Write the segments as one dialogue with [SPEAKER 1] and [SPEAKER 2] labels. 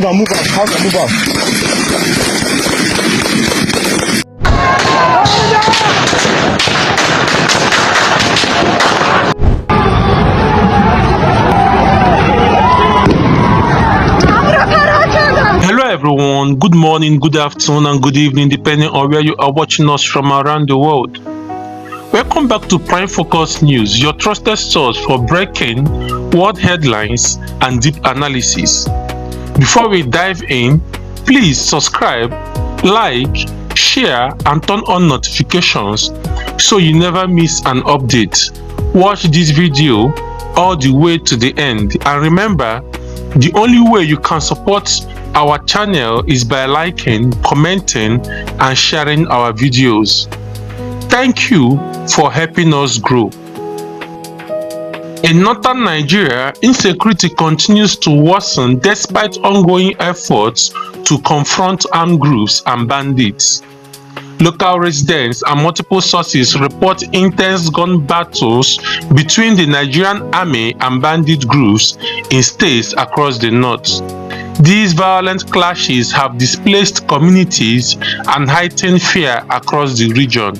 [SPEAKER 1] Hang on, move out.
[SPEAKER 2] Hello everyone, good morning, good afternoon and good evening depending on where you are watching us from around the world. Welcome back to Prime Focus News, your trusted source for breaking world headlines and deep analysis. Before we dive in, please subscribe, like, share and turn on notifications so you never miss an update. Watch this video all the way to the end, and remember, the only way you can support our channel is by liking, commenting and sharing our videos. Thank you for helping us grow. In northern Nigeria, insecurity continues to worsen despite ongoing efforts to confront armed groups and bandits. Local residents and multiple sources report intense gun battles between the Nigerian army and bandit groups in states across the north. These violent clashes have displaced communities and heightened fear across the region.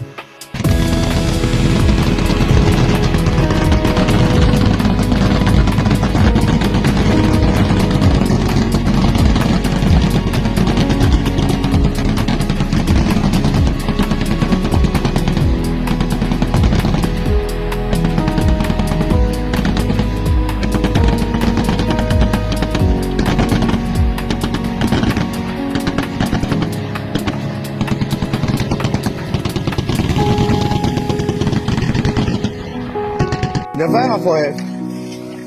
[SPEAKER 1] The fire for her.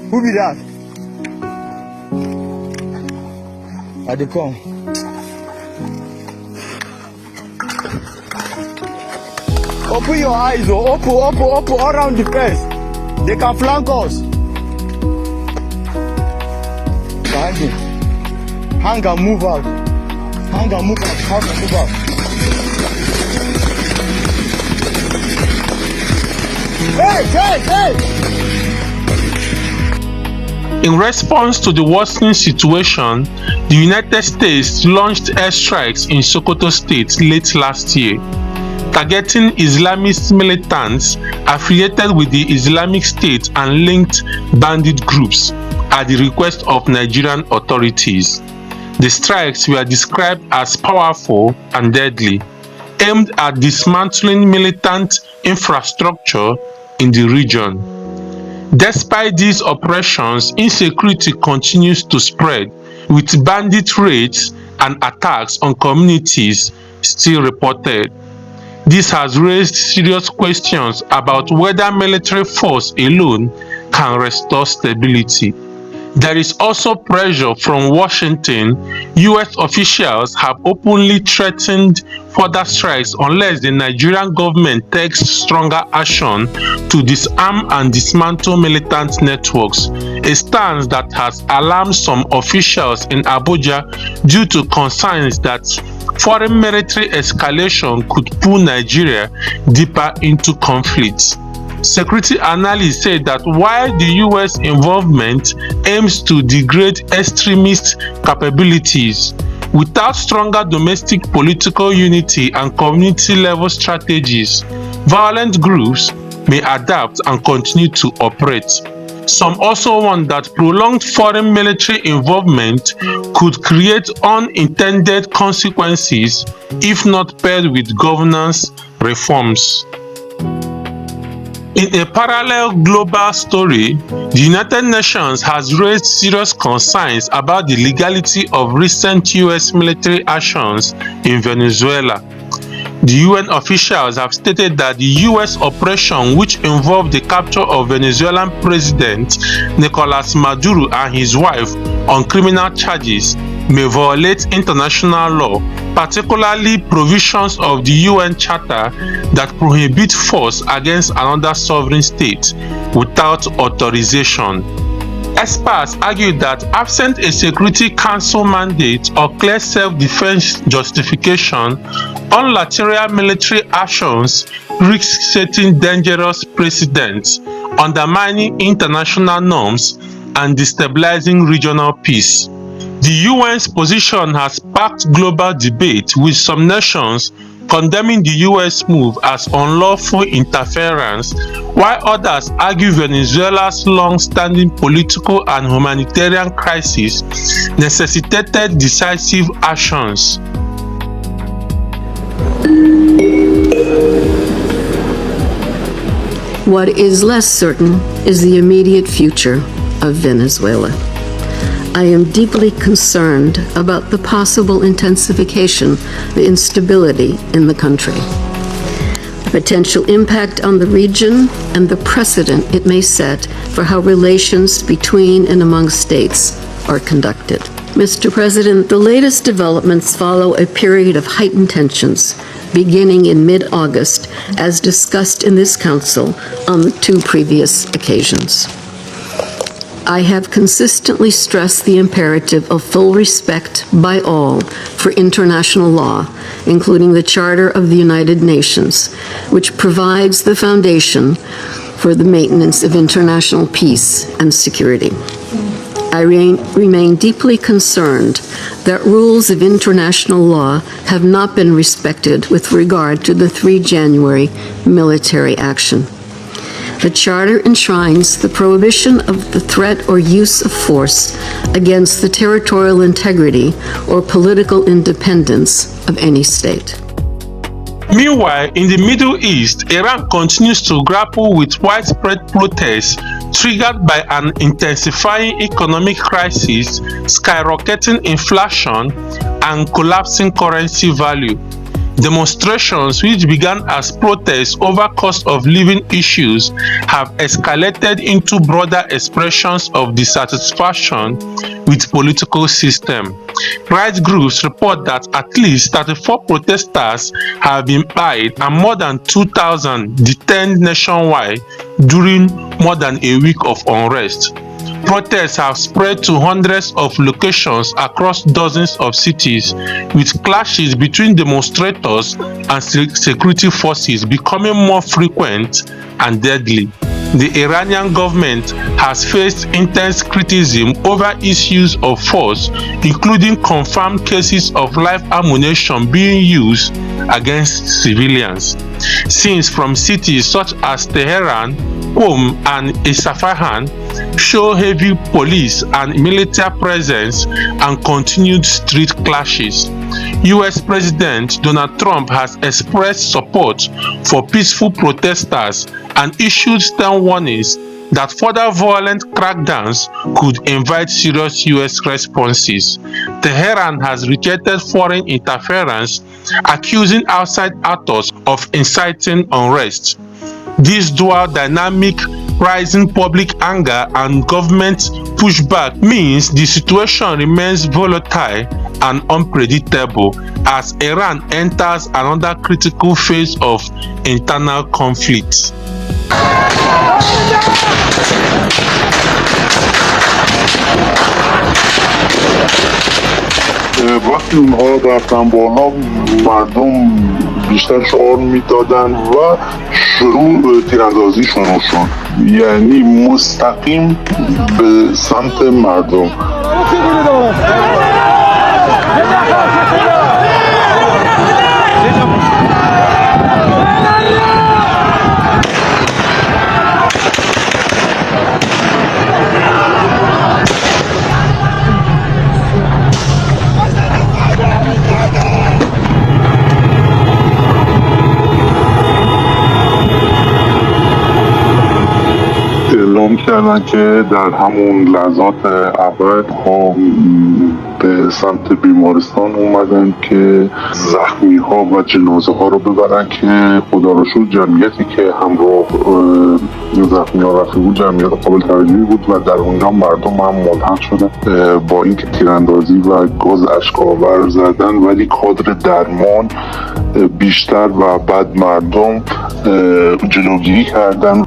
[SPEAKER 1] Who be that? I dey come. Open your eyes, oh. Open all around the fence. They can flank us. Hang and move out. Hey!
[SPEAKER 2] In response to the worsening situation, the United States launched airstrikes in Sokoto State late last year, targeting Islamist militants affiliated with the Islamic State and linked bandit groups at the request of Nigerian authorities. The strikes were described as powerful and deadly, aimed at dismantling militant infrastructure in the region. Despite these operations, insecurity continues to spread, with bandit raids and attacks on communities still reported. This has raised serious questions about whether military force alone can restore stability. There is also pressure from Washington. US officials have openly threatened further strikes unless the Nigerian government takes stronger action to disarm and dismantle militant networks, a stance that has alarmed some officials in Abuja due to concerns that foreign military escalation could pull Nigeria deeper into conflict. Security analysts say that while the US involvement aims to degrade extremist capabilities, without stronger domestic political unity and community-level strategies, violent groups may adapt and continue to operate. Some also warn that prolonged foreign military involvement could create unintended consequences if not paired with governance reforms. In a parallel global story, the United Nations has raised serious concerns about the legality of recent US military actions in Venezuela. The UN officials have stated that the US operation, which involved the capture of Venezuelan President Nicolas Maduro and his wife on criminal charges, may violate international law, particularly provisions of the UN Charter that prohibit force against another sovereign state without authorization. Experts argue that absent a Security Council mandate or clear self-defense justification, unilateral military actions risk setting dangerous precedents, undermining international norms, and destabilizing regional peace. The UN's position has sparked global debate, with some nations condemning the US move as unlawful interference, while others argue Venezuela's long-standing political and humanitarian crisis necessitated decisive actions.
[SPEAKER 3] What is less certain is the immediate future of Venezuela. I am deeply concerned about the possible intensification of instability in the country, the potential impact on the region, and the precedent it may set for how relations between and among states are conducted. Mr. President, the latest developments follow a period of heightened tensions beginning in mid-August, as discussed in this Council on the two previous occasions. I have consistently stressed the imperative of full respect by all for international law, including the Charter of the United Nations, which provides the foundation for the maintenance of international peace and security. I remain deeply concerned that rules of international law have not been respected with regard to the 3 January military action. The Charter enshrines the prohibition of the threat or use of force against the territorial integrity or political independence of any state.
[SPEAKER 2] Meanwhile, in the Middle East, Iran continues to grapple with widespread protests triggered by an intensifying economic crisis, skyrocketing inflation, and collapsing currency value. Demonstrations, which began as protests over cost of living issues, have escalated into broader expressions of dissatisfaction with political system. Rights groups report that at least 34 protesters have been tried and more than 2,000 detained nationwide during more than a week of unrest. Protests have spread to hundreds of locations across dozens of cities, with clashes between demonstrators and security forces becoming more frequent and deadly. The Iranian government has faced intense criticism over its use of force, including confirmed cases of live ammunition being used against civilians. Scenes from cities such as Tehran, Qom, and Isfahan show heavy police and military presence and continued street clashes. US President Donald Trump has expressed support for peaceful protesters and issued stern warnings that further violent crackdowns could invite serious US responses. Tehran has rejected foreign interference, accusing outside actors of inciting unrest. This dual dynamic, rising public anger and government pushback, means the situation remains volatile and unpredictable as Iran enters another critical phase of internal conflict.
[SPEAKER 4] وقتی اونها رفتن بالا مردم بیشتر شعار میدادن و شروع تیراندازی شروع شد، یعنی مستقیم به سمت مردم. اعلام کردن که در همون لحظات اول به سمت بیمارستان اومدن که زخمی ها و جنازه ها رو ببرن که خدا رو شکر جمعیتی که همراه زخمی ها رفته بود جمعیت قابل توجهی بود و در اونجا مردم هم ملحق شدن با اینکه تیراندازی و گاز اشک‌آور زدن، ولی کادر درمان بیشتر و بعد مردم جلوگیری کردن.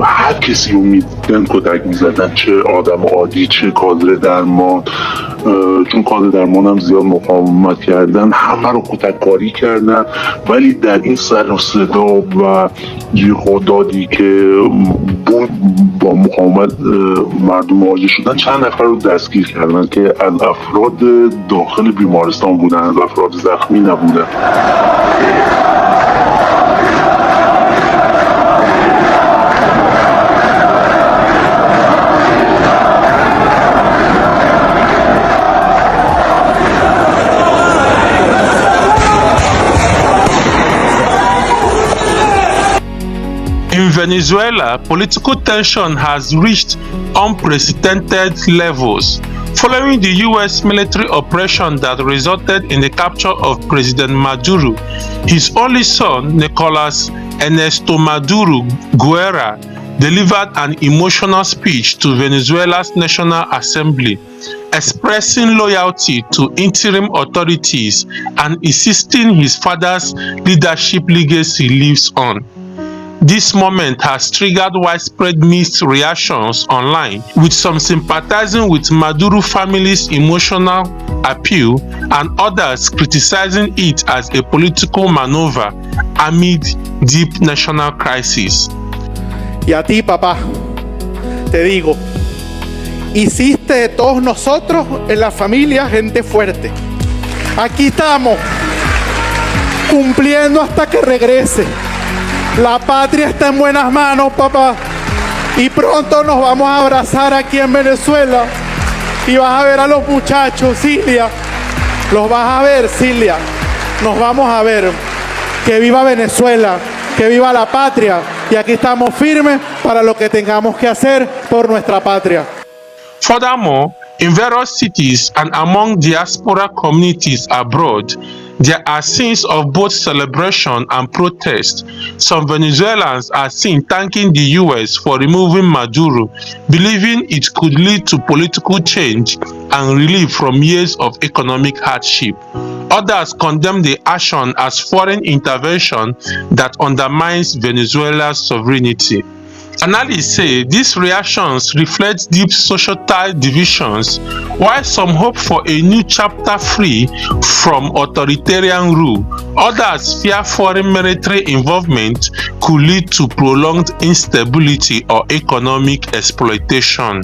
[SPEAKER 4] هر کسی رو میدیدن کتک میزدن، چه آدم عادی چه کادر درمان، چون کادر درمان هم زیاد مقاومت کردن، همه رو کتککاری کردن. ولی در این سر و صدا و جیغ و دادی که بود با مقاومت مردم مواجه شدن، چند نفر رو دستگیر کردن که از افراد داخل بیمارستان بودن، از افراد زخمی نبودن.
[SPEAKER 2] In Venezuela, political tension has reached unprecedented levels following the U.S. military operation that resulted in the capture of President Maduro. His only son, Nicolas Ernesto Maduro Guerra, delivered an emotional speech to Venezuela's National Assembly, expressing loyalty to interim authorities and insisting his father's leadership legacy lives on. This moment has triggered widespread mixed reactions online, with some sympathizing with Maduro family's emotional appeal and others criticizing it as a political maneuver amid deep national crisis.
[SPEAKER 5] Y a ti, papá, te digo, hiciste de todos nosotros en la familia gente fuerte. Aquí estamos, cumpliendo hasta que regrese. La patria está en buenas manos, papá. Y pronto nos vamos a abrazar aquí en Venezuela. Y vas a ver a los muchachos, Silvia. Los vas a ver, Silvia. Nos vamos a ver. Que viva Venezuela, que viva la patria. Y aquí estamos firmes para lo que tengamos que hacer por nuestra patria.
[SPEAKER 2] Furthermore, in various cities and among diaspora communities abroad, there are scenes of both celebration and protest. Some Venezuelans are seen thanking the US for removing Maduro, believing it could lead to political change and relief from years of economic hardship. Others condemn the action as foreign intervention that undermines Venezuela's sovereignty. Analysts say these reactions reflect deep societal divisions, while some hope for a new chapter free from authoritarian rule. Others fear foreign military involvement could lead to prolonged instability or economic exploitation.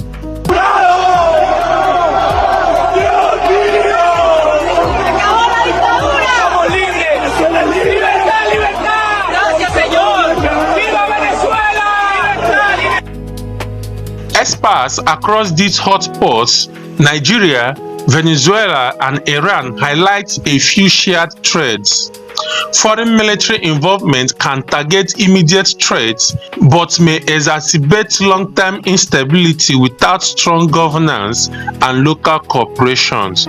[SPEAKER 2] Experts across these hotspots, Nigeria, Venezuela, and Iran, highlight a few shared threads. Foreign military involvement can target immediate threats, but may exacerbate long-term instability without strong governance and local cooperations.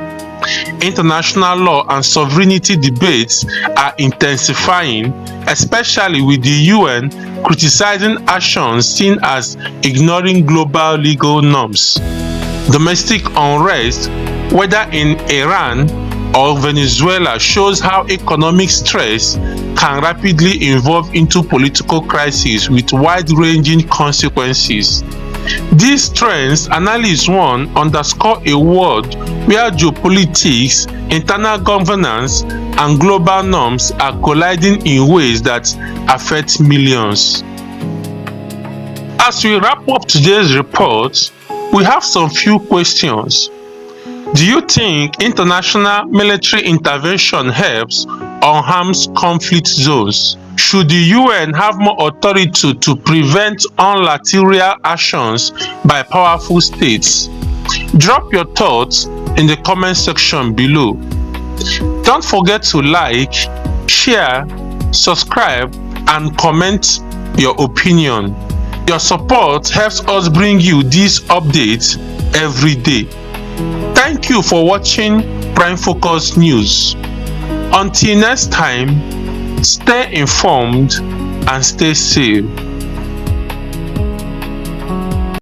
[SPEAKER 2] International law and sovereignty debates are intensifying, especially with the UN criticizing actions seen as ignoring global legal norms. Domestic unrest, whether in Iran or Venezuela, shows how economic stress can rapidly evolve into political crises with wide-ranging consequences. These trends, analysts warn, underscore a world where geopolitics, internal governance, and global norms are colliding in ways that affect millions. As we wrap up today's report, we have some few questions. Do you think international military intervention helps or harms conflict zones? Should the UN have more authority to prevent unilateral actions by powerful states? Drop your thoughts in the comment section below. Don't forget to like, share, subscribe, and comment your opinion. Your support helps us bring you these updates every day. Thank you for watching Prime Focus News. Until next time, stay informed and stay safe.